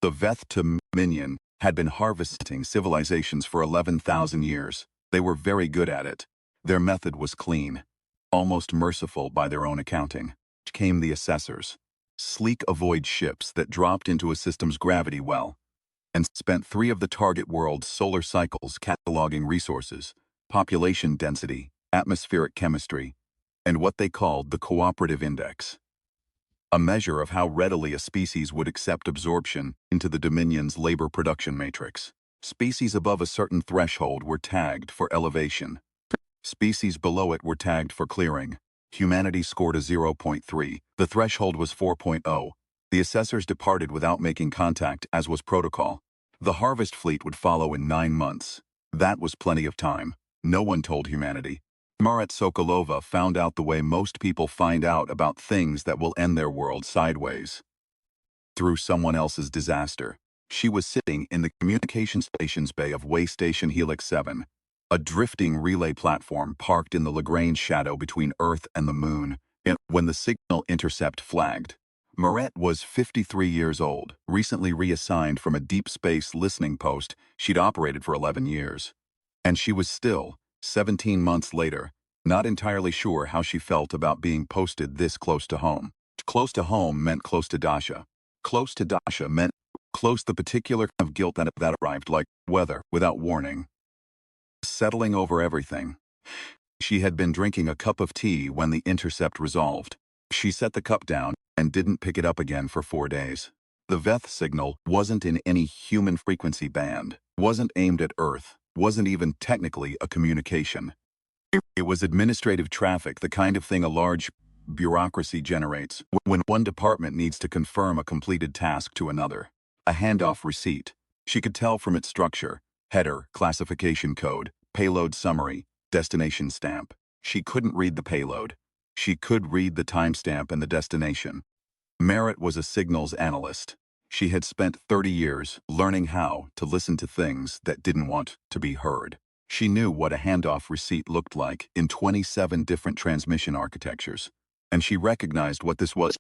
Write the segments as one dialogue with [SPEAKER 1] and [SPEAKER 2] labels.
[SPEAKER 1] The Veth Minion had been harvesting civilizations for 11,000 years. They were very good at it. Their method was clean, almost merciful by their own accounting. Came the assessors, sleek avoid ships that dropped into a system's gravity well, and spent 3 of the target world's solar cycles cataloging resources, population density, atmospheric chemistry, and what they called the cooperative index, a measure of how readily a species would accept absorption into the Dominion's labor production matrix. Species above a certain threshold were tagged for elevation. Species below it were tagged for clearing. Humanity scored a 0.3. The threshold was 4.0. The assessors departed without making contact, as was protocol. The harvest fleet would follow in 9 months. That was plenty of time. No one told humanity. Marit Sokolova found out the way most people find out about things that will end their world sideways. Through someone else's disaster. She was sitting in the communication stations bay of Way Station Helix 7, a drifting relay platform parked in the Lagrange shadow between Earth and the Moon, when the signal intercept flagged. Maret was 53 years old, recently reassigned from a deep space listening post she'd operated for 11 years. And she was still, 17 months later, not entirely sure how she felt about being posted this close to home. Close to home meant close to Dasha. Close to Dasha meant close the particular kind of guilt that arrived like weather without warning. Settling over everything. She had been drinking a cup of tea when the intercept resolved. She set the cup down and didn't pick it up again for 4 days. The Veth signal wasn't in any human frequency band, wasn't aimed at Earth, wasn't even technically a communication. It was administrative traffic, the kind of thing a large bureaucracy generates when one department needs to confirm a completed task to another. A handoff receipt. She could tell from its structure: header, classification code, payload summary, destination stamp. She couldn't read the payload. She could read the timestamp and the destination. Merritt was a signals analyst. She had spent 30 years learning how to listen to things that didn't want to be heard. She knew what a handoff receipt looked like in 27 different transmission architectures, and she recognized what this was.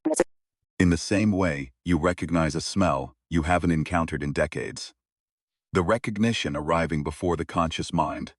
[SPEAKER 1] In the same way you recognize a smell you haven't encountered in decades. The recognition arriving before the conscious mind.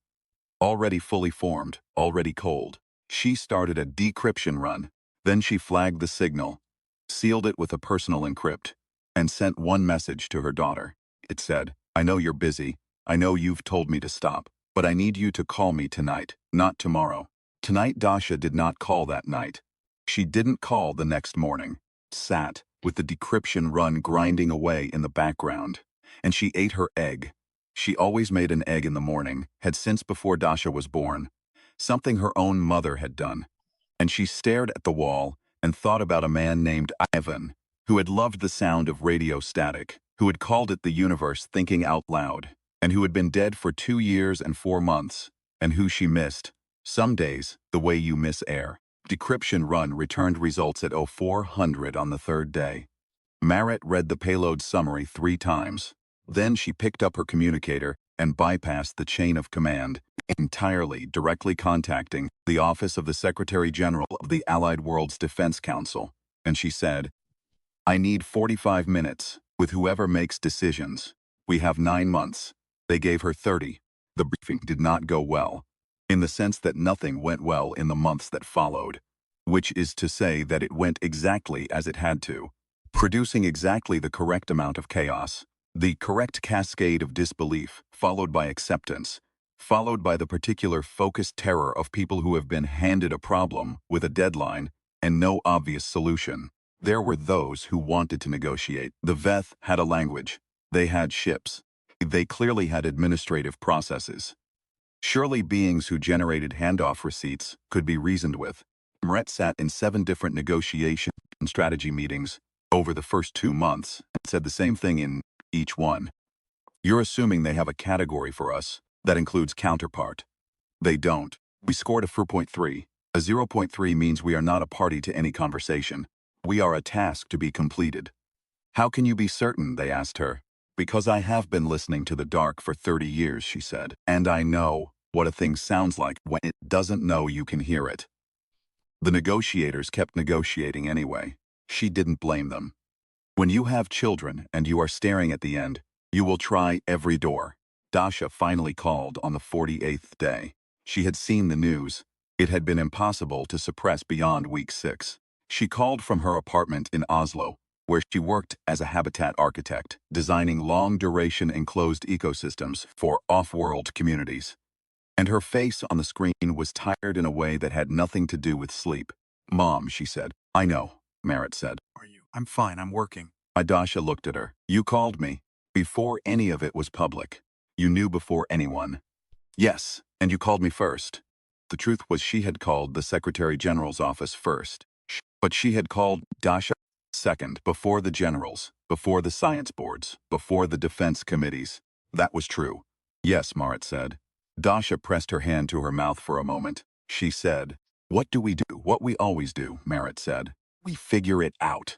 [SPEAKER 1] Already fully formed, already cold. She started a decryption run. Then she flagged the signal, sealed it with a personal encrypt, and sent one message to her daughter. It said, "I know you're busy. I know you've told me to stop, but I need you to call me tonight, not tomorrow." Tonight Dasha did not call that night. She didn't call the next morning. Sat, with the decryption run grinding away in the background. And she ate her egg. She always made an egg in the morning, had since before Dasha was born. Something her own mother had done. And she stared at the wall and thought about a man named Ivan, who had loved the sound of radio static, who had called it the universe thinking out loud, and who had been dead for 2 years and 4 months, and who she missed. Some days, the way you miss air. Decryption run returned results at 0400 on the 3rd day. Marit read the payload summary 3 times. Then she picked up her communicator and bypassed the chain of command, entirely directly contacting the office of the Secretary General of the Allied Worlds Defense Council. And she said, "I need 45 minutes with whoever makes decisions. We have 9 months." They gave her 30. The briefing did not go well, in the sense that nothing went well in the months that followed, which is to say that it went exactly as it had to, producing exactly the correct amount of chaos, the correct cascade of disbelief, followed by acceptance, followed by the particular focused terror of people who have been handed a problem with a deadline and no obvious solution. There were those who wanted to negotiate. The Veth had a language. They had ships. They clearly had administrative processes. Surely beings who generated handoff receipts could be reasoned with. Mret sat in 7 different negotiation and strategy meetings over the first 2 months and said the same thing in each one. "You're assuming they have a category for us that includes counterpart. They don't. We scored a 4.3. A 0.3 means we are not a party to any conversation. We are a task to be completed." "How can you be certain?" they asked her. "Because I have been listening to the dark for 30 years, she said. "And I know what a thing sounds like when it doesn't know you can hear it." The negotiators kept negotiating anyway. She didn't blame them. When you have children and you are staring at the end, you will try every door. Dasha finally called on the 48th day. She had seen the news. It had been impossible to suppress beyond week 6. She called from her apartment in Oslo, where she worked as a habitat architect, designing long-duration enclosed ecosystems for off-world communities. And her face on the screen was tired in a way that had nothing to do with sleep. "Mom," she said. "I know," Merritt said. "Are you? I'm fine, I'm working." Dasha looked at her. "You called me. Before any of it was public. You knew before anyone." "Yes, and you called me first." The truth was she had called the Secretary General's office first. But she had called Dasha second, before the generals, before the science boards, before the defense committees. That was true. "Yes," Merritt said. Dasha pressed her hand to her mouth for a moment. She said, "What do we do? What we always do," Merritt said. "We figure it out."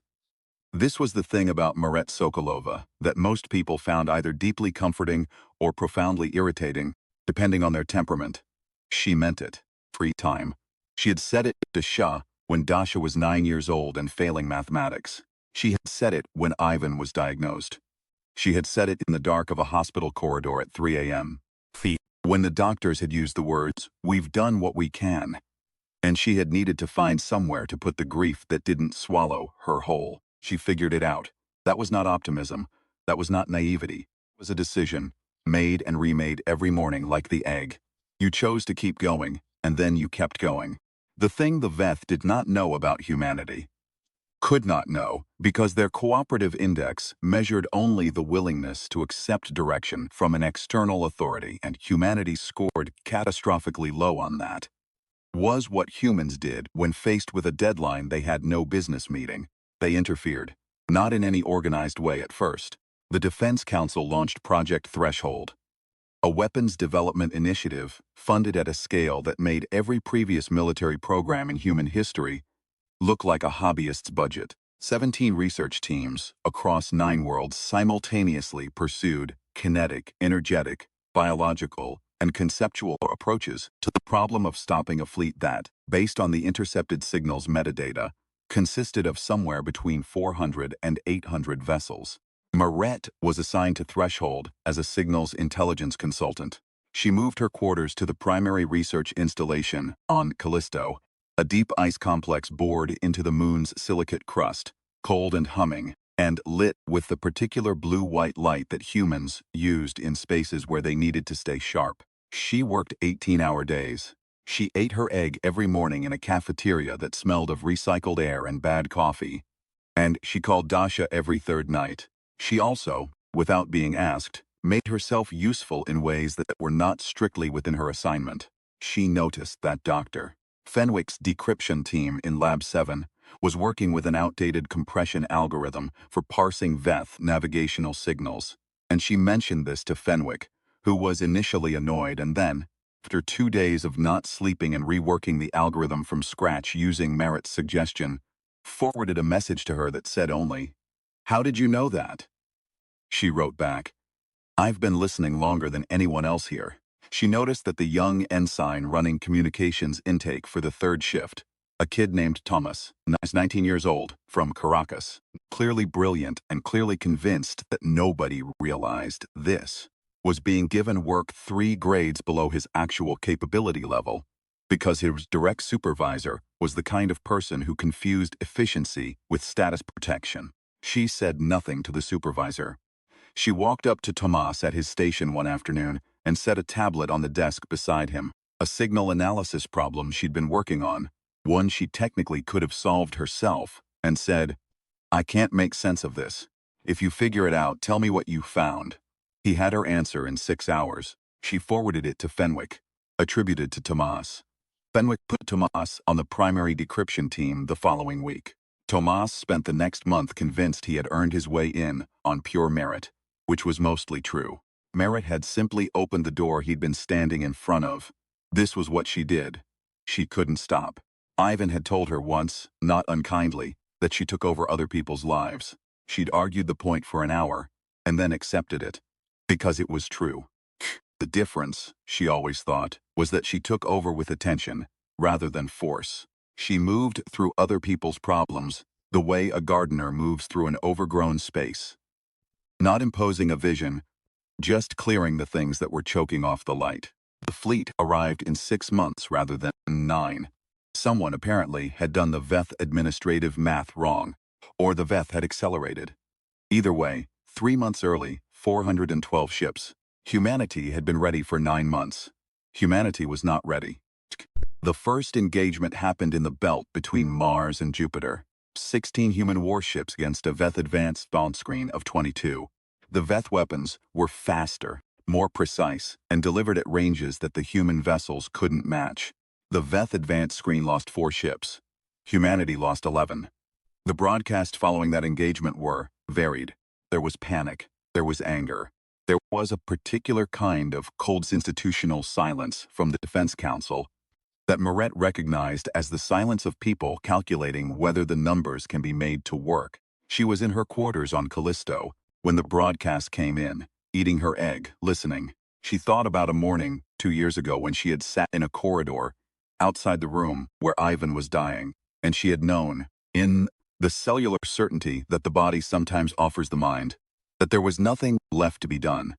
[SPEAKER 1] This was the thing about Maret Sokolova that most people found either deeply comforting or profoundly irritating, depending on their temperament. She meant it. Free time. She had said it to Shah when Dasha was 9 years old and failing mathematics. She had said it when Ivan was diagnosed. She had said it in the dark of a hospital corridor at 3 a.m. When the doctors had used the words, "We've done what we can," and she had needed to find somewhere to put the grief that didn't swallow her whole. She figured it out. That was not optimism. That was not naivety. It was a decision, made and remade every morning like the egg. You chose to keep going, and then you kept going. The thing the Veth did not know about humanity. Could not know, because their cooperative index measured only the willingness to accept direction from an external authority, and humanity scored catastrophically low on that. Was what humans did when faced with a deadline they had no business meeting. They interfered. Not in any organized way at first. The Defense Council launched Project Threshold, a weapons development initiative funded at a scale that made every previous military program in human history look like a hobbyist's budget. 17 research teams across 9 worlds simultaneously pursued kinetic, energetic, biological, and conceptual approaches to the problem of stopping a fleet that, based on the intercepted signals metadata, consisted of somewhere between 400 and 800 vessels. Maret was assigned to Threshold as a signals intelligence consultant. She moved her quarters to the primary research installation on Callisto, a deep ice complex bored into the moon's silicate crust, cold and humming, and lit with the particular blue-white light that humans used in spaces where they needed to stay sharp. She worked 18-hour days. She ate her egg every morning in a cafeteria that smelled of recycled air and bad coffee. And she called Dasha every third night. She also, without being asked, made herself useful in ways that were not strictly within her assignment. She noticed that Dr. Fenwick's decryption team in Lab 7 was working with an outdated compression algorithm for parsing Veth navigational signals, and she mentioned this to Fenwick, who was initially annoyed and then, after 2 days of not sleeping and reworking the algorithm from scratch using Merritt's suggestion, forwarded a message to her that said only, "How did you know that?" She wrote back, "I've been listening longer than anyone else here." She noticed that the young ensign running communications intake for the third shift, a kid named Thomas, 19 years old, from Caracas, clearly brilliant and clearly convinced that nobody realized this, was being given work 3 grades below his actual capability level, because his direct supervisor was the kind of person who confused efficiency with status protection. She said nothing to the supervisor. She walked up to Tomas at his station one afternoon and set a tablet on the desk beside him, a signal analysis problem she'd been working on, one she technically could have solved herself, and said, "I can't make sense of this. If you figure it out, tell me what you found." He had her answer in 6 hours. She forwarded it to Fenwick, attributed to Tomas. Fenwick put Tomas on the primary decryption team the following week. Tomas spent the next month convinced he had earned his way in on pure merit, which was mostly true. Merit had simply opened the door he'd been standing in front of. This was what she did. She couldn't stop. Ivan had told her once, not unkindly, that she took over other people's lives. She'd argued the point for an hour, and then accepted it, because it was true. The difference, she always thought, was that she took over with attention, rather than force. She moved through other people's problems, the way a gardener moves through an overgrown space. Not imposing a vision, just clearing the things that were choking off the light. The fleet arrived in 6 months rather than 9. Someone apparently had done the Veth administrative math wrong, or the Veth had accelerated. Either way, 3 months early, 412 ships. Humanity had been ready for 9 months. Humanity was not ready. The first engagement happened in the belt between Mars and Jupiter. 16 human warships against a Veth advanced spawn screen of 22. The Veth weapons were faster, more precise, and delivered at ranges that the human vessels couldn't match. The Veth advanced screen lost 4 ships. Humanity lost 11. The broadcasts following that engagement were varied. There was panic. There was anger. There was a particular kind of cold institutional silence from the Defense Council that Moret recognized as the silence of people calculating whether the numbers can be made to work. She was in her quarters on Callisto when the broadcast came in, eating her egg, listening. She thought about a morning 2 years ago when she had sat in a corridor outside the room where Ivan was dying, and she had known, in the cellular certainty that the body sometimes offers the mind, that there was nothing left to be done.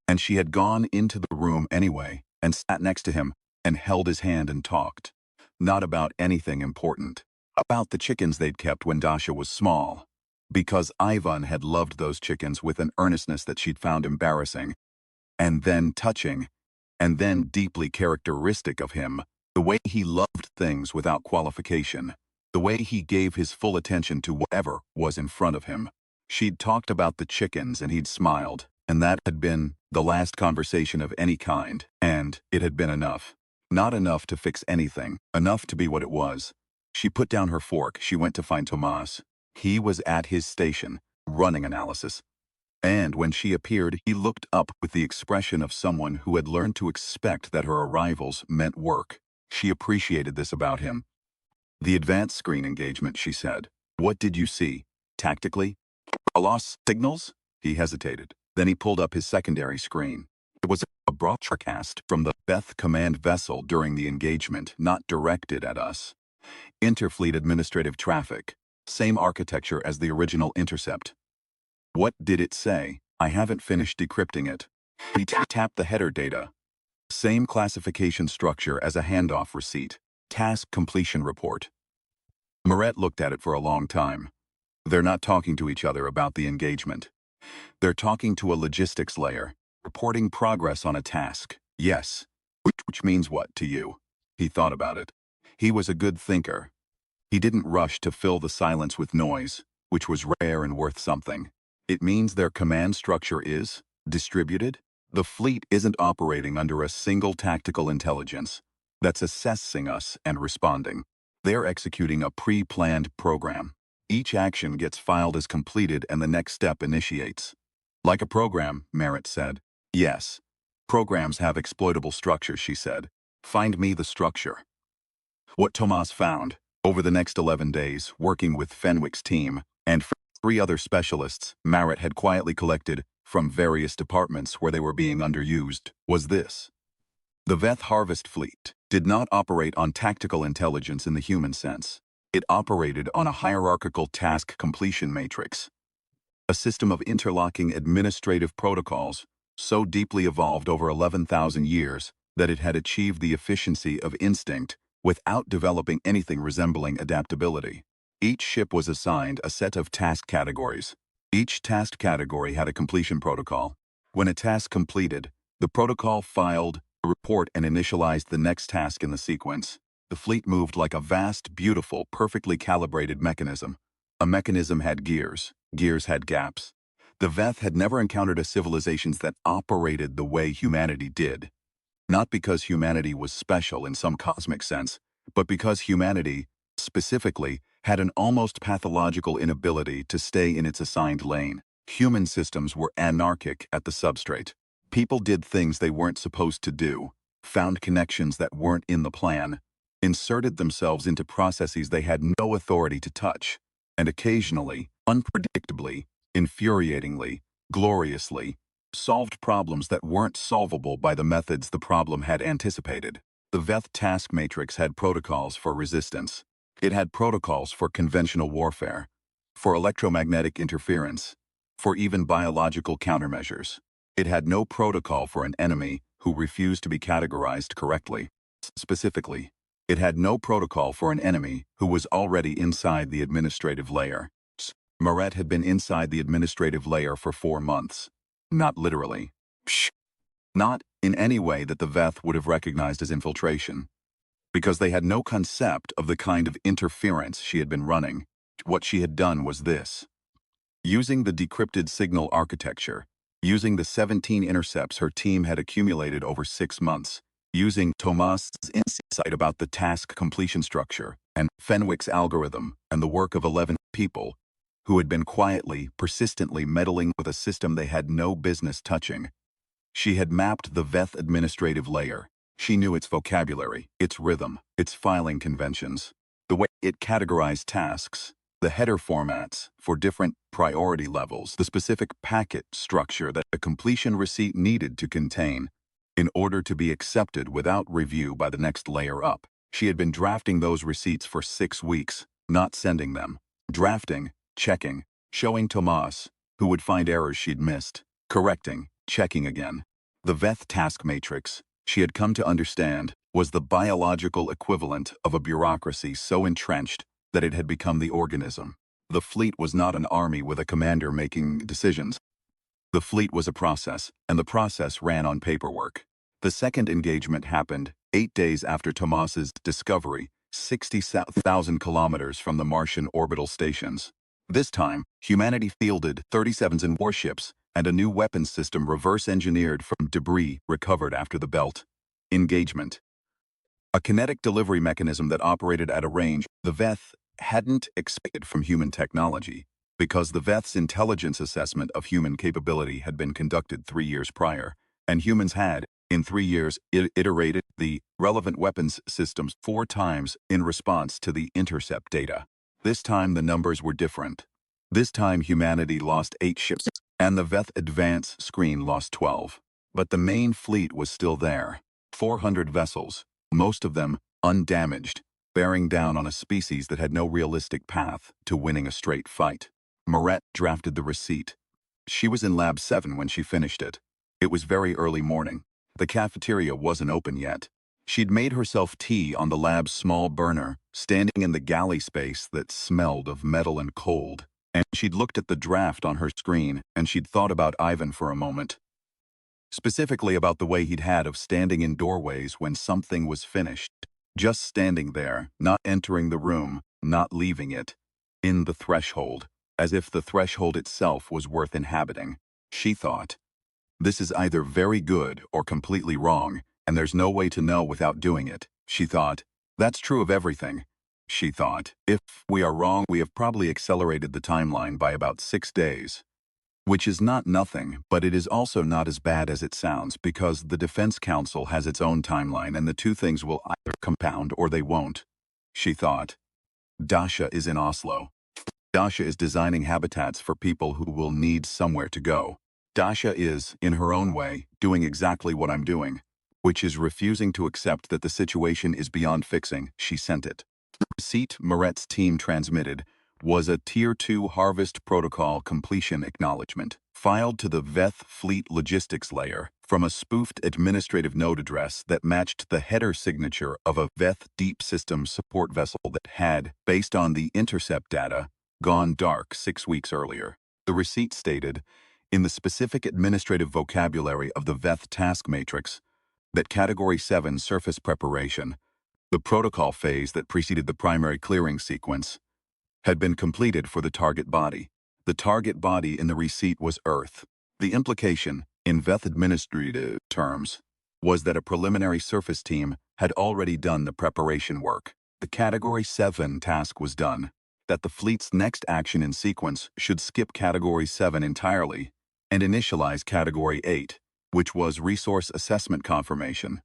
[SPEAKER 1] And she had gone into the room anyway and sat next to him and held his hand and talked. Not about anything important. About the chickens they'd kept when Dasha was small. Because Ivan had loved those chickens with an earnestness that she'd found embarrassing, and then touching, and then deeply characteristic of him, the way he loved things without qualification, the way he gave his full attention to whatever was in front of him. She'd talked about the chickens and he'd smiled, and that had been the last conversation of any kind, and it had been enough. Not enough to fix anything, enough to be what it was. She put down her fork. She went to find Tomas. He was at his station, running analysis. And when she appeared, he looked up with the expression of someone who had learned to expect that her arrivals meant work. She appreciated this about him. The advanced screen engagement, she said. What did you see? Tactically? A lost signals? He hesitated. Then he pulled up his secondary screen. It was a broadcast from the Veth command vessel during the engagement, not directed at us. Interfleet administrative traffic. Same architecture as the original intercept. What did it say? I haven't finished decrypting it. He tapped the header data. Same classification structure as a handoff receipt. Task completion report. Moret looked at it for a long time. They're not talking to each other about the engagement. They're talking to a logistics layer, reporting progress on a task. Yes. Which means what to you? He thought about it. He was a good thinker. He didn't rush to fill the silence with noise, which was rare and worth something. It means their command structure is distributed. The fleet isn't operating under a single tactical intelligence that's assessing us and responding. They're executing a pre-planned program. Each action gets filed as completed and the next step initiates. Like a program, Merritt said. Yes. Programs have exploitable structures, she said. Find me the structure. What Tomas found, over the next 11 days, working with Fenwick's team, and 3 other specialists Merritt had quietly collected from various departments where they were being underused, was this. The Veth Harvest Fleet did not operate on tactical intelligence in the human sense. It operated on a hierarchical task completion matrix, a system of interlocking administrative protocols so deeply evolved over 11,000 years that it had achieved the efficiency of instinct without developing anything resembling adaptability. Each ship was assigned a set of task categories. Each task category had a completion protocol. When a task completed, the protocol filed a report and initialized the next task in the sequence. The fleet moved like a vast, beautiful, perfectly calibrated mechanism. A mechanism had gears. Gears had gaps. The Veth had never encountered a civilization that operated the way humanity did. Not because humanity was special in some cosmic sense, but because humanity, specifically, had an almost pathological inability to stay in its assigned lane. Human systems were anarchic at the substrate. People did things they weren't supposed to do, found connections that weren't in the plan, inserted themselves into processes they had no authority to touch, and occasionally, unpredictably, infuriatingly, gloriously, solved problems that weren't solvable by the methods the problem had anticipated. The Veth task matrix had protocols for resistance. It had protocols for conventional warfare. for electromagnetic interference, for even biological countermeasures. It had no protocol for an enemy who refused to be categorized correctly. Specifically, it had no protocol for an enemy who was already inside the administrative layer. Maret had been inside the administrative layer for 4 months. Not literally. Psh. Not in any way that the Veth would have recognized as infiltration. Because they had no concept of the kind of interference she had been running. What she had done was this. Using the decrypted signal architecture, using the 17 intercepts her team had accumulated over 6 months, using Tomas's insight about the task completion structure, and Fenwick's algorithm, and the work of 11 people, who had been quietly, persistently meddling with a system they had no business touching. She had mapped the Veth administrative layer. She knew its vocabulary, its rhythm, its filing conventions, the way it categorized tasks, the header formats for different priority levels, the specific packet structure that a completion receipt needed to contain in order to be accepted without review by the next layer up. She had been drafting those receipts for 6 weeks, not sending them. Drafting, checking, showing Tomas, who would find errors she'd missed, correcting, checking again. The Veth task matrix, she had come to understand, was the biological equivalent of a bureaucracy so entrenched that it had become the organism. The fleet was not an army with a commander making decisions. The fleet was a process, and the process ran on paperwork. The second engagement happened 8 days after Tomas's discovery, 60,000 kilometers from the Martian orbital stations. This time, humanity fielded 37s and warships, and a new weapons system reverse-engineered from debris recovered after the belt. Engagement. A kinetic delivery mechanism that operated at a range the Veth hadn't expected from human technology, because the Veth's intelligence assessment of human capability had been conducted 3 years prior, and humans had, in 3 years, iterated the relevant weapons systems 4 times in response to the intercept data. This time the numbers were different. This time humanity lost 8 ships, and the Veth Advance screen lost 12. But the main fleet was still there. 400 vessels, most of them undamaged, bearing down on a species that had no realistic path to winning a straight fight. Maret drafted the receipt. She was in Lab 7 when she finished it. It was very early morning. The cafeteria wasn't open yet. She'd made herself tea on the lab's small burner, standing in the galley space that smelled of metal and cold. And she'd looked at the draft on her screen, and she'd thought about Ivan for a moment. Specifically about the way he'd had of standing in doorways when something was finished. Just standing there, not entering the room, not leaving it. In the threshold, as if the threshold itself was worth inhabiting. She thought, this is either very good or completely wrong, and there's no way to know without doing it. She thought, that's true of everything. She thought, if we are wrong, we have probably accelerated the timeline by about 6 days. Which is not nothing, but it is also not as bad as it sounds, because the Defense Council has its own timeline and the two things will either compound or they won't. She thought, Dasha is in Oslo. Dasha is designing habitats for people who will need somewhere to go. Dasha is, in her own way, doing exactly what I'm doing, which is refusing to accept that the situation is beyond fixing. She sent it. The receipt Maret's team transmitted was a Tier 2 Harvest Protocol completion acknowledgement, filed to the Veth Fleet Logistics layer from a spoofed administrative node address that matched the header signature of a Veth Deep Systems support vessel that had, based on the intercept data, gone dark 6 weeks earlier. The receipt stated, in the specific administrative vocabulary of the Veth task matrix, that Category 7 surface preparation, the protocol phase that preceded the primary clearing sequence, had been completed for the target body. The target body in the receipt was Earth. The implication, in Veth administrative terms, was that a preliminary surface team had already done the preparation work. The Category 7 task was done. That the fleet's next action in sequence should skip Category 7 entirely and initialize Category 8, which was Resource Assessment Confirmation,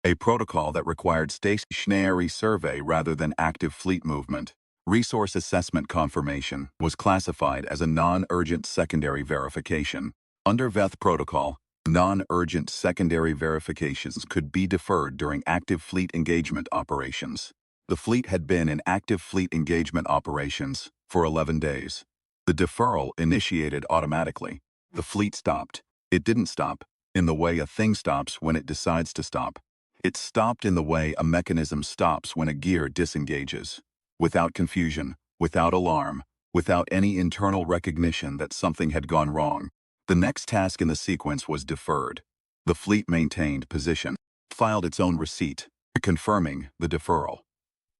[SPEAKER 1] a protocol that required stationary survey rather than active fleet movement. Resource Assessment Confirmation was classified as a non-urgent secondary verification. Under Veth Protocol, non-urgent secondary verifications could be deferred during active fleet engagement operations. The fleet had been in active fleet engagement operations for 11 days. The deferral initiated automatically. The fleet stopped. It didn't stop in the way a thing stops when it decides to stop. It stopped in the way a mechanism stops when a gear disengages. Without confusion, without alarm, without any internal recognition that something had gone wrong. The next task in the sequence was deferred. The fleet maintained position, filed its own receipt, confirming the deferral.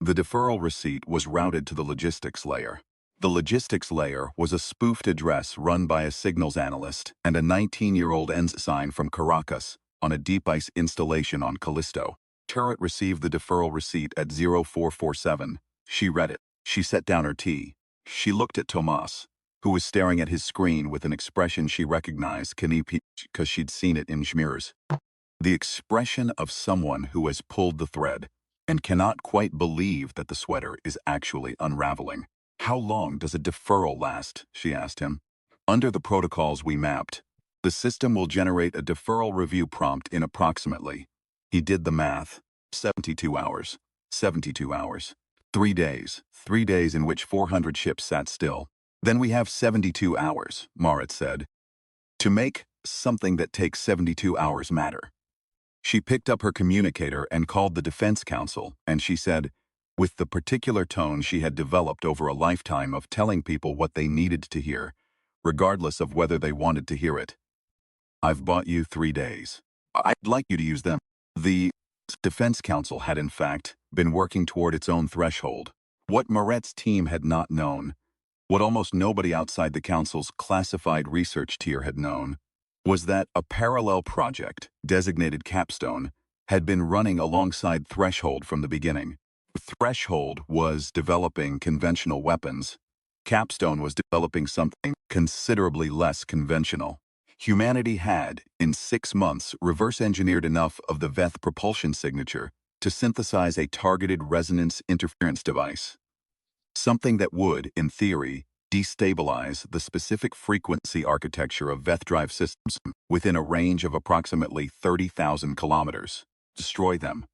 [SPEAKER 1] The deferral receipt was routed to the logistics layer. The logistics layer was a spoofed address run by a signals analyst and a 19-year-old ensign from Caracas on a deep ice installation on Callisto. Turret received the deferral receipt at 0447. She read it. She set down her tea. She looked at Tomas, who was staring at his screen with an expression she recognized because she'd seen it in Schmears. The expression of someone who has pulled the thread and cannot quite believe that the sweater is actually unraveling. "How long does a deferral last?" she asked him. "Under the protocols we mapped, the system will generate a deferral review prompt in approximately." He did the math. 72 hours. 72 hours. 3 days. 3 days in which 400 ships sat still. "Then we have 72 hours, Marit said, to make something that takes 72 hours matter." She picked up her communicator and called the Defense Council, and she said, with the particular tone she had developed over a lifetime of telling people what they needed to hear, regardless of whether they wanted to hear it, "I've bought you 3 days. I'd like you to use them." The Defense Council had, in fact, been working toward its own threshold. What Maret's team had not known, what almost nobody outside the Council's classified research tier had known, was that a parallel project, designated Capstone, had been running alongside Threshold from the beginning. Threshold was developing conventional weapons. Capstone was developing something considerably less conventional. Humanity had, in 6 months, reverse-engineered enough of the Veth propulsion signature to synthesize a targeted resonance interference device. Something that would, in theory, destabilize the specific frequency architecture of Veth drive systems within a range of approximately 30,000 kilometers. Destroy them.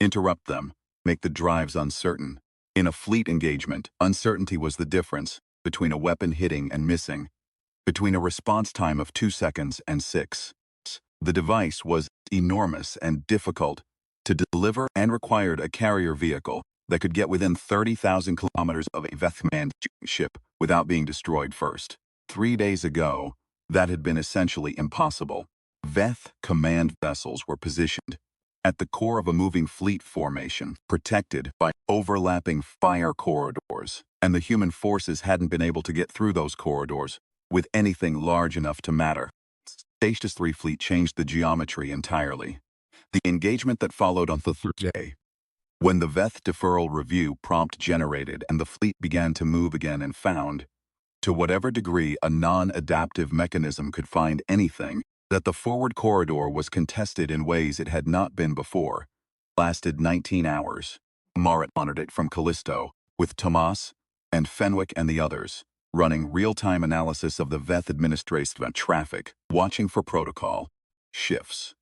[SPEAKER 1] Interrupt them. Make the drives uncertain. In a fleet engagement, uncertainty was the difference between a weapon hitting and missing, between a response time of 2 seconds and 6. The device was enormous and difficult to deliver and required a carrier vehicle that could get within 30,000 kilometers of a Veth-manned ship without being destroyed first. 3 days ago, that had been essentially impossible. Veth command vessels were positioned at the core of a moving fleet formation, protected by overlapping fire corridors, and the human forces hadn't been able to get through those corridors with anything large enough to matter. Stasis 3 fleet changed the geometry entirely. The engagement that followed on the third day, when the Veth deferral review prompt generated and the fleet began to move again and found, to whatever degree a non-adaptive mechanism could find anything, that the forward corridor was contested in ways it had not been before, lasted 19 hours. Marit monitored it from Callisto, with Tomas and Fenwick and the others, running real-time analysis of the Veth administration traffic, watching for protocol shifts,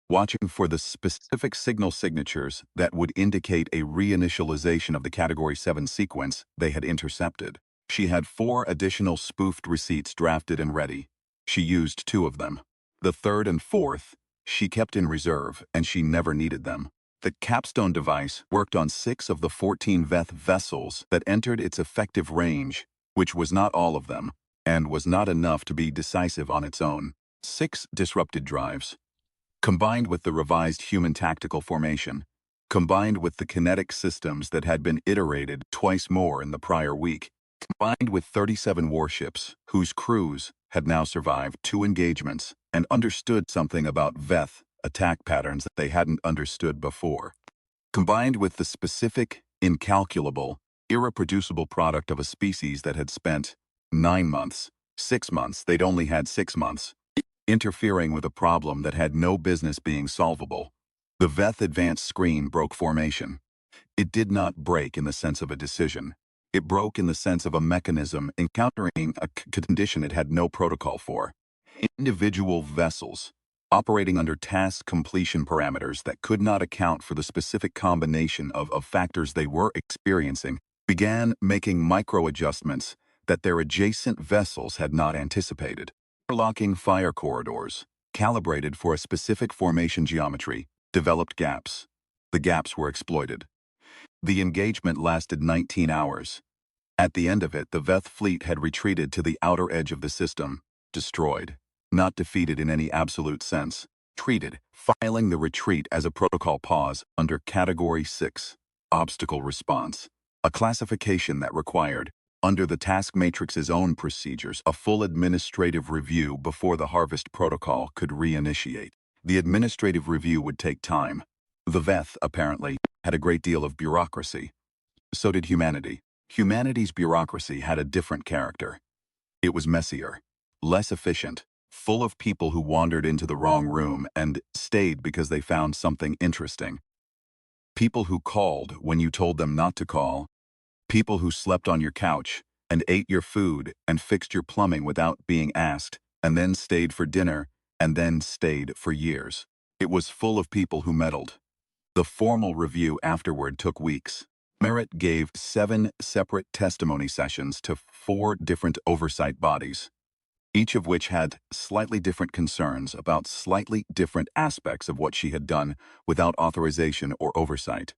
[SPEAKER 1] watching for the specific signal signatures that would indicate a reinitialization of the Category 7 sequence they had intercepted. She had 4 additional spoofed receipts drafted and ready. She used 2 of them. The third and fourth she kept in reserve, and she never needed them. The Capstone device worked on 6 of the 14 Veth vessels that entered its effective range, which was not all of them, and was not enough to be decisive on its own. 6 disrupted drives, combined with the revised human tactical formation, combined with the kinetic systems that had been iterated twice more in the prior week, combined with 37 warships, whose crews had now survived 2 engagements and understood something about Veth attack patterns that they hadn't understood before, combined with the specific, incalculable, irreproducible product of a species that had spent 9 months, 6 months, they'd only had 6 months, interfering with a problem that had no business being solvable. The Veth advanced screen broke formation. It did not break in the sense of a decision. It broke in the sense of a mechanism encountering a condition it had no protocol for. Individual vessels, operating under task completion parameters that could not account for the specific combination of factors they were experiencing, began making micro-adjustments that their adjacent vessels had not anticipated. Interlocking fire corridors, calibrated for a specific formation geometry, developed gaps. The gaps were exploited. The engagement lasted 19 hours. At the end of it, the Veth fleet had retreated to the outer edge of the system, destroyed, not defeated in any absolute sense, treated, filing the retreat as a protocol pause under Category 6, Obstacle Response, a classification that required, under the task matrix's own procedures, a full administrative review before the Harvest Protocol could reinitiate. The administrative review would take time. The Veth, apparently, had a great deal of bureaucracy. So did humanity. Humanity's bureaucracy had a different character. It was messier, less efficient, full of people who wandered into the wrong room and stayed because they found something interesting. People who called when you told them not to call. People who slept on your couch and ate your food and fixed your plumbing without being asked, and then stayed for dinner, and then stayed for years. It was full of people who meddled. The formal review afterward took weeks. Merritt gave 7 separate testimony sessions to 4 different oversight bodies, each of which had slightly different concerns about slightly different aspects of what she had done without authorization or oversight.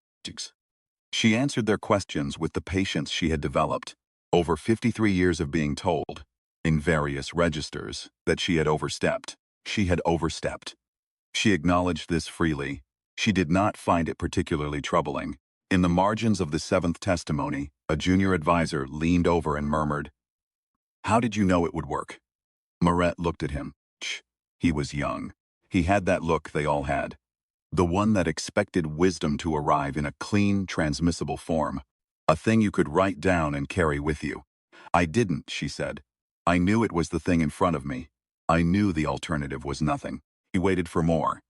[SPEAKER 1] She answered their questions with the patience she had developed, over 53 years of being told, in various registers, that she had overstepped. She had overstepped. She acknowledged this freely. She did not find it particularly troubling. In the margins of the 7th testimony, a junior advisor leaned over and murmured, "How did you know it would work?" Moret looked at him. He was young. He had that look they all had. The one that expected wisdom to arrive in a clean, transmissible form. A thing you could write down and carry with you. "I didn't," she said. "I knew it was the thing in front of me. I knew the alternative was nothing." He waited for more.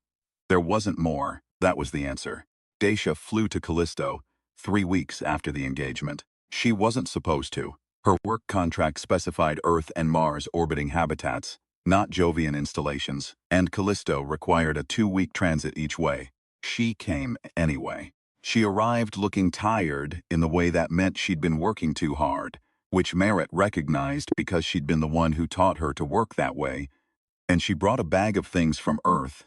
[SPEAKER 1] There wasn't more. That was the answer. Dacia flew to Callisto 3 weeks after the engagement. She wasn't supposed to. Her work contract specified Earth and Mars orbiting habitats, not Jovian installations, and Callisto required a 2-week transit each way. She came anyway. She arrived looking tired in the way that meant she'd been working too hard, which Merritt recognized because she'd been the one who taught her to work that way, and she brought a bag of things from Earth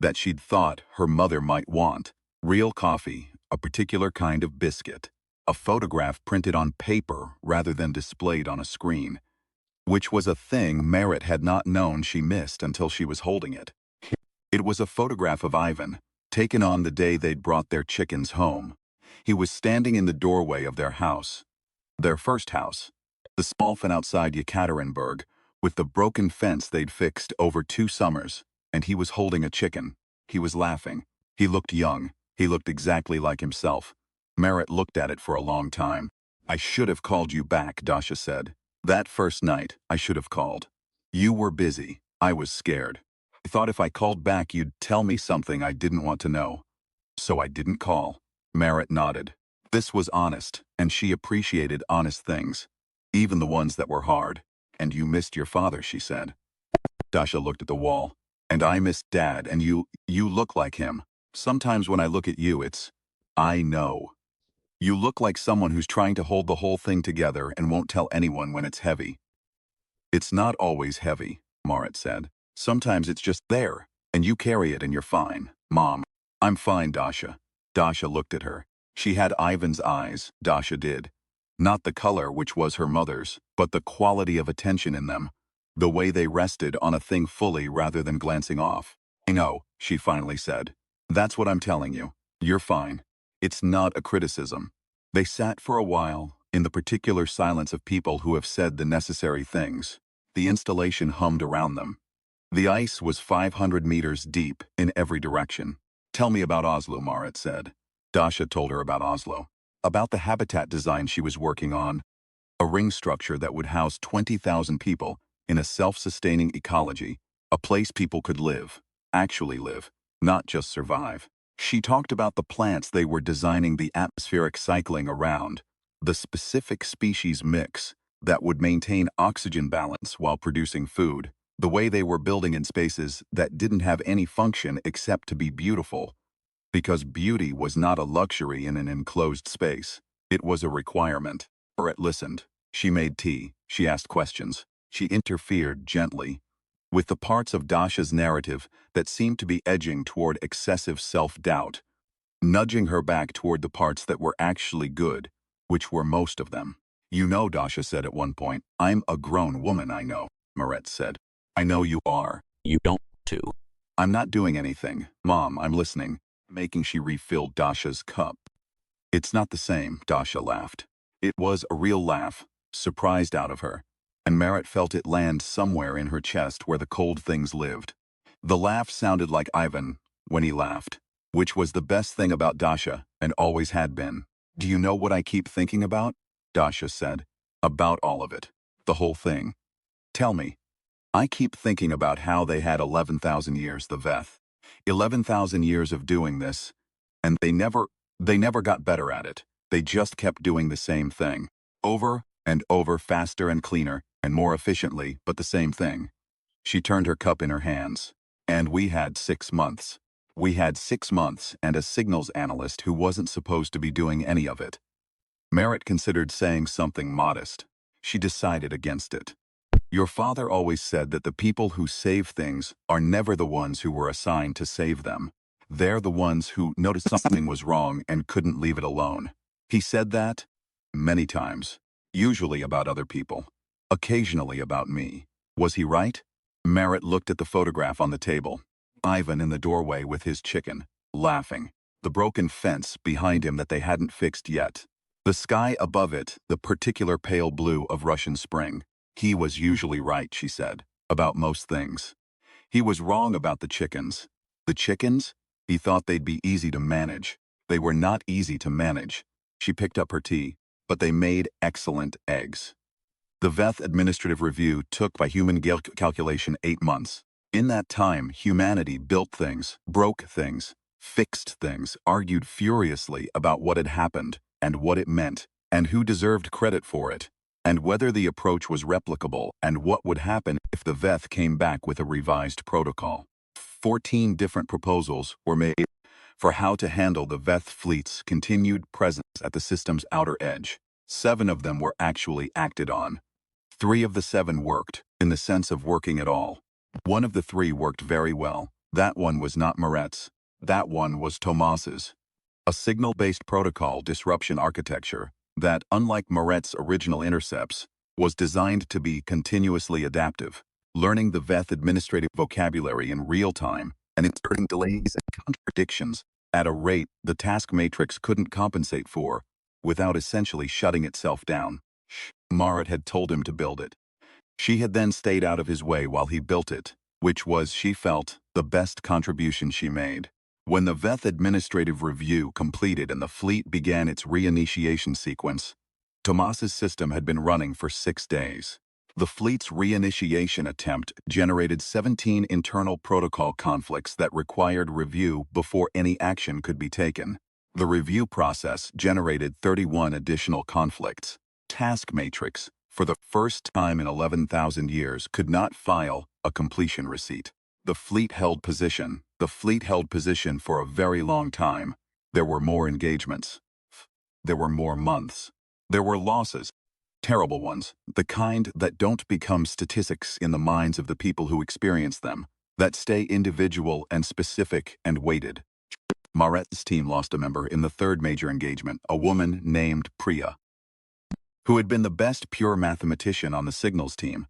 [SPEAKER 1] that she'd thought her mother might want. Real coffee, a particular kind of biscuit, a photograph printed on paper rather than displayed on a screen, which was a thing Merritt had not known she missed until she was holding it. It was a photograph of Ivan, taken on the day they'd brought their chickens home. He was standing in the doorway of their house, their first house, the small one outside Yekaterinburg, with the broken fence they'd fixed over 2 summers, and he was holding a chicken. He was laughing. He looked young. He looked exactly like himself. Merritt looked at it for a long time. "I should have called you back," Dacia said. "That first night, I should have called. You were busy. I was scared. I thought if I called back you'd tell me something I didn't want to know. So I didn't call." Merritt nodded. This was honest, and she appreciated honest things, even the ones that were hard. "And you missed your father," she said. Dacia looked at the wall. "And I missed Dad, and you look like him. Sometimes when I look at you, I know. You look like someone who's trying to hold the whole thing together and won't tell anyone when it's heavy." "It's not always heavy," Moret said. "Sometimes it's just there, and you carry it and you're fine." "Mom." "I'm fine, Dacia." Dacia looked at her. She had Ivan's eyes, Dacia did. Not the color, which was her mother's, but the quality of attention in them. The way they rested on a thing fully rather than glancing off. "I know," she finally said. "That's what I'm telling you. You're fine. It's not a criticism." They sat for a while, in the particular silence of people who have said the necessary things. The installation hummed around them. The ice was 500 meters deep in every direction. "Tell me about Oslo," Marit said. Dacia told her about Oslo. About the habitat design she was working on. A ring structure that would house 20,000 people in a self-sustaining ecology. A place people could live, actually live, not just survive. She talked about the plants they were designing the atmospheric cycling around, the specific species mix that would maintain oxygen balance while producing food, the way they were building in spaces that didn't have any function except to be beautiful. Because beauty was not a luxury in an enclosed space. It was a requirement. Barrett listened. She made tea. She asked questions. She interfered gently with the parts of Dasha's narrative that seemed to be edging toward excessive self-doubt, nudging her back toward the parts that were actually good, which were most of them. You know, Dasha said at one point, I'm a grown woman, I know, Moretz said. I know you are.
[SPEAKER 2] You don't too.
[SPEAKER 1] I'm not doing anything. Mom, I'm listening, making she refilled Dasha's cup. It's not the same, Dasha laughed. It was a real laugh, surprised out of her, and Merritt felt it land somewhere in her chest where the cold things lived. The laugh sounded like Ivan when he laughed, which was the best thing about Dasha and always had been. Do you know what I keep thinking about? Dasha said. About all of it. The whole thing. Tell me. I keep thinking about how they had 11,000 years, the Veth. 11,000 years of doing this, and they never got better at it. They just kept doing the same thing. Over and over, faster and cleaner, and more efficiently, but the same thing. She turned her cup in her hands. And we had 6 months. We had 6 months and a signals analyst who wasn't supposed to be doing any of it. Merritt considered saying something modest. She decided against it. Your father always said that the people who save things are never the ones who were assigned to save them. They're the ones who noticed something was wrong and couldn't leave it alone. He said that many times, usually about other people, occasionally about me. Was he right? Merritt looked at the photograph on the table. Ivan in the doorway with his chicken, laughing. The broken fence behind him that they hadn't fixed yet. The sky above it, the particular pale blue of Russian spring. He was usually right, she said, about most things. He was wrong about the chickens. The chickens? He thought they'd be easy to manage. They were not easy to manage. She picked up her tea, but they made excellent eggs. The Veth Administrative Review took by human calculation 8 months. In that time, humanity built things, broke things, fixed things, argued furiously about what had happened and what it meant and who deserved credit for it, and whether the approach was replicable and what would happen if the Veth came back with a revised protocol. 14 different proposals were made for how to handle the Veth fleet's continued presence at the system's outer edge. 7 of them were actually acted on. 3 of the 7 worked, in the sense of working at all. 1 of the 3 worked very well. That one was not Moretz's. That one was Tomas's. A signal-based protocol disruption architecture that, unlike Moretz's original intercepts, was designed to be continuously adaptive, learning the Veth administrative vocabulary in real time and inserting delays and contradictions at a rate the task matrix couldn't compensate for, without essentially shutting itself down. Marit had told him to build it. She had then stayed out of his way while he built it, which was, she felt, the best contribution she made. When the Veth Administrative Review completed and the fleet began its reinitiation sequence, Tomas's system had been running for 6 days. The fleet's reinitiation attempt generated 17 internal protocol conflicts that required review before any action could be taken. The review process generated 31 additional conflicts. Task Matrix, for the first time in 11,000 years, could not file a completion receipt. The fleet held position. The fleet held position for a very long time. There were more engagements. There were more months. There were losses. Terrible ones. The kind that don't become statistics in the minds of the people who experience them. That stay individual and specific and weighted. Maret's team lost a member in the 3rd major engagement, a woman named Priya, who had been the best pure mathematician on the signals team,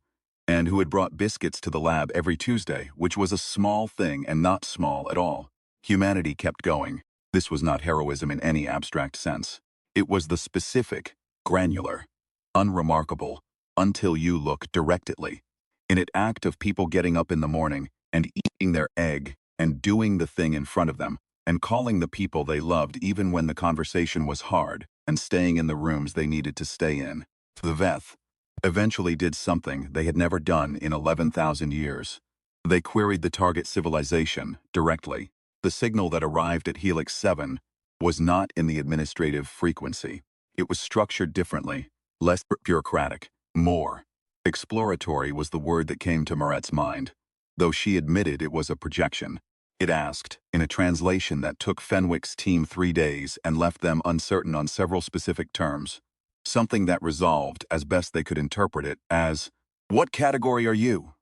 [SPEAKER 1] and who had brought biscuits to the lab every Tuesday, which was a small thing and not small at all. Humanity kept going. This was not heroism in any abstract sense. It was the specific, granular, unremarkable, until you look directly. In an act of people getting up in the morning and eating their egg and doing the thing in front of them, and calling the people they loved even when the conversation was hard, and staying in the rooms they needed to stay in. The Veth eventually did something they had never done in 11,000 years. They queried the target civilization directly. The signal that arrived at Helix 7 was not in the administrative frequency. It was structured differently, less bureaucratic, more exploratory was the word that came to Moret's mind, though she admitted it was a projection. It asked, in a translation that took Fenwick's team 3 days and left them uncertain on several specific terms, something that resolved, as best they could interpret it, as, "What category are you?"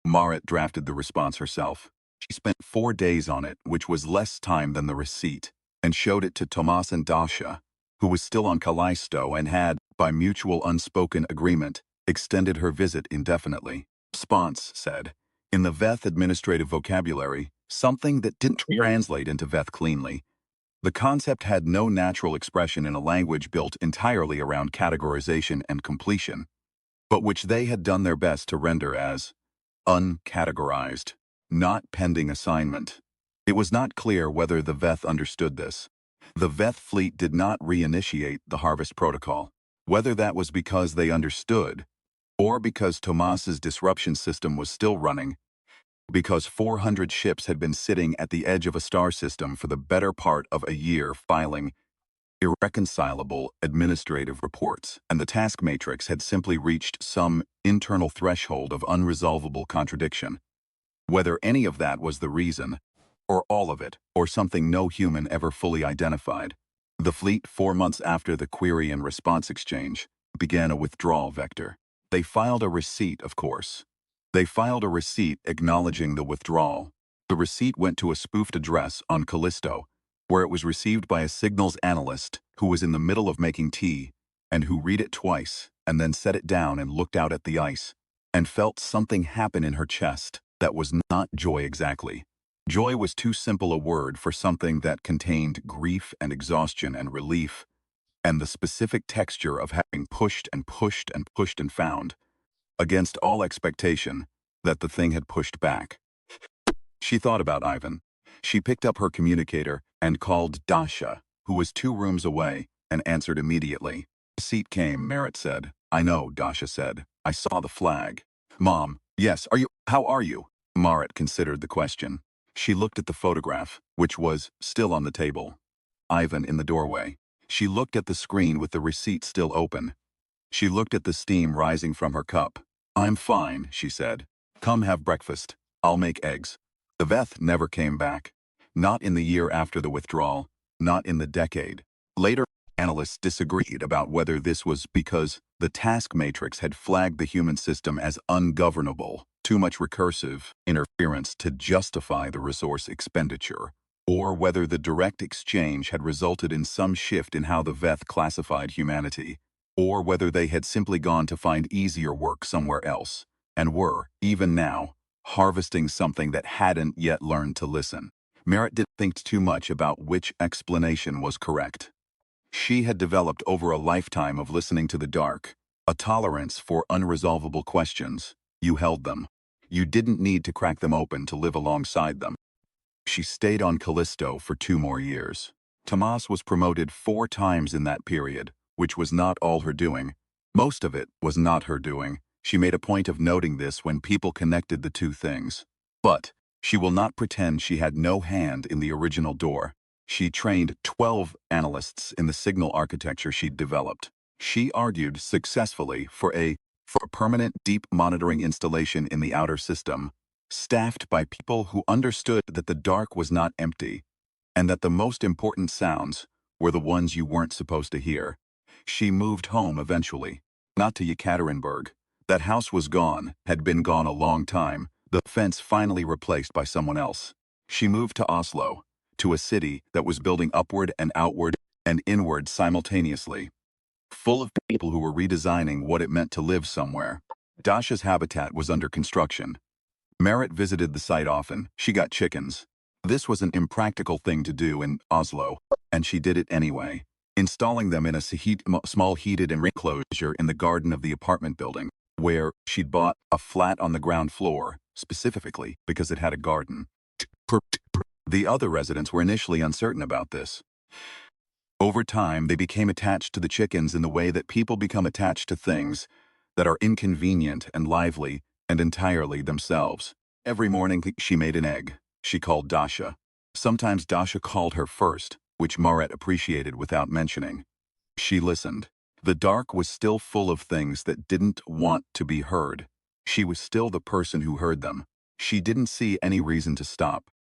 [SPEAKER 1] Marit drafted the response herself. She spent 4 days on it, which was less time than the receipt, and showed it to Tomas and Dasha, who was still on Callisto and had, by mutual unspoken agreement, extended her visit indefinitely. Response said, in the Veth administrative vocabulary, something that didn't translate into Veth cleanly. The concept had no natural expression in a language built entirely around categorization and completion, but which they had done their best to render as uncategorized, not pending assignment. It was not clear whether the Veth understood this. The Veth fleet did not reinitiate the harvest protocol, whether that was because they understood, or because Tomas's disruption system was still running, because 400 ships had been sitting at the edge of a star system for the better part of a year filing irreconcilable administrative reports, and the task matrix had simply reached some internal threshold of unresolvable contradiction. Whether any of that was the reason, or all of it, or something no human ever fully identified, the fleet, 4 months after the query and response exchange, began a withdrawal vector. They filed a receipt, of course. They filed a receipt acknowledging the withdrawal. The receipt went to a spoofed address on Callisto, where it was received by a signals analyst who was in the middle of making tea, and who read it twice, and then set it down and looked out at the ice, and felt something happen in her chest that was not joy exactly. Joy was too simple a word for something that contained grief and exhaustion and relief, and the specific texture of having pushed and pushed and pushed and found, against all expectation, that the thing had pushed back. She thought about Ivan. She picked up her communicator and called Dasha, who was 2 rooms away, and answered immediately. The seat came, Merritt said. I know, Dasha said. I saw the flag. Mom, yes, how are you? Marit considered the question. She looked at the photograph, which was still on the table. Ivan in the doorway. She looked at the screen with the receipt still open. She looked at the steam rising from her cup. I'm fine, she said. Come have breakfast. I'll make eggs. The Veth never came back. Not in the year after the withdrawal, not in the decade. Later, analysts disagreed about whether this was because the task matrix had flagged the human system as ungovernable, too much recursive interference to justify the resource expenditure, or whether the direct exchange had resulted in some shift in how the Veth classified humanity, or whether they had simply gone to find easier work somewhere else, and were, even now, harvesting something that hadn't yet learned to listen. Merritt didn't think too much about which explanation was correct. She had developed over a lifetime of listening to the dark, a tolerance for unresolvable questions. You held them. You didn't need to crack them open to live alongside them. She stayed on Callisto for 2 more years. Tomas was promoted 4 times in that period, which was not all her doing. Most of it was not her doing. She made a point of noting this when people connected the 2 things. But she will not pretend she had no hand in the original door. She trained 12 analysts in the signal architecture she'd developed. She argued successfully for a permanent deep monitoring installation in the outer system, staffed by people who understood that the dark was not empty, and that the most important sounds were the ones you weren't supposed to hear. She moved home eventually, not to Yekaterinburg. That house was gone, had been gone a long time, the fence finally replaced by someone else. She moved to Oslo, to a city that was building upward and outward and inward simultaneously, full of people who were redesigning what it meant to live somewhere. Dasha's habitat was under construction. Merritt visited the site often. She got chickens. This was an impractical thing to do in Oslo, and she did it anyway, installing them in a small heated enclosure in the garden of the apartment building, where she'd bought a flat on the ground floor, specifically because it had a garden. The other residents were initially uncertain about this. Over time, they became attached to the chickens in the way that people become attached to things that are inconvenient and lively and entirely themselves. Every morning, she made an egg. She called Dasha. Sometimes Dasha called her first, which Marit appreciated without mentioning. She listened. The dark was still full of things that didn't want to be heard. She was still the person who heard them. She didn't see any reason to stop.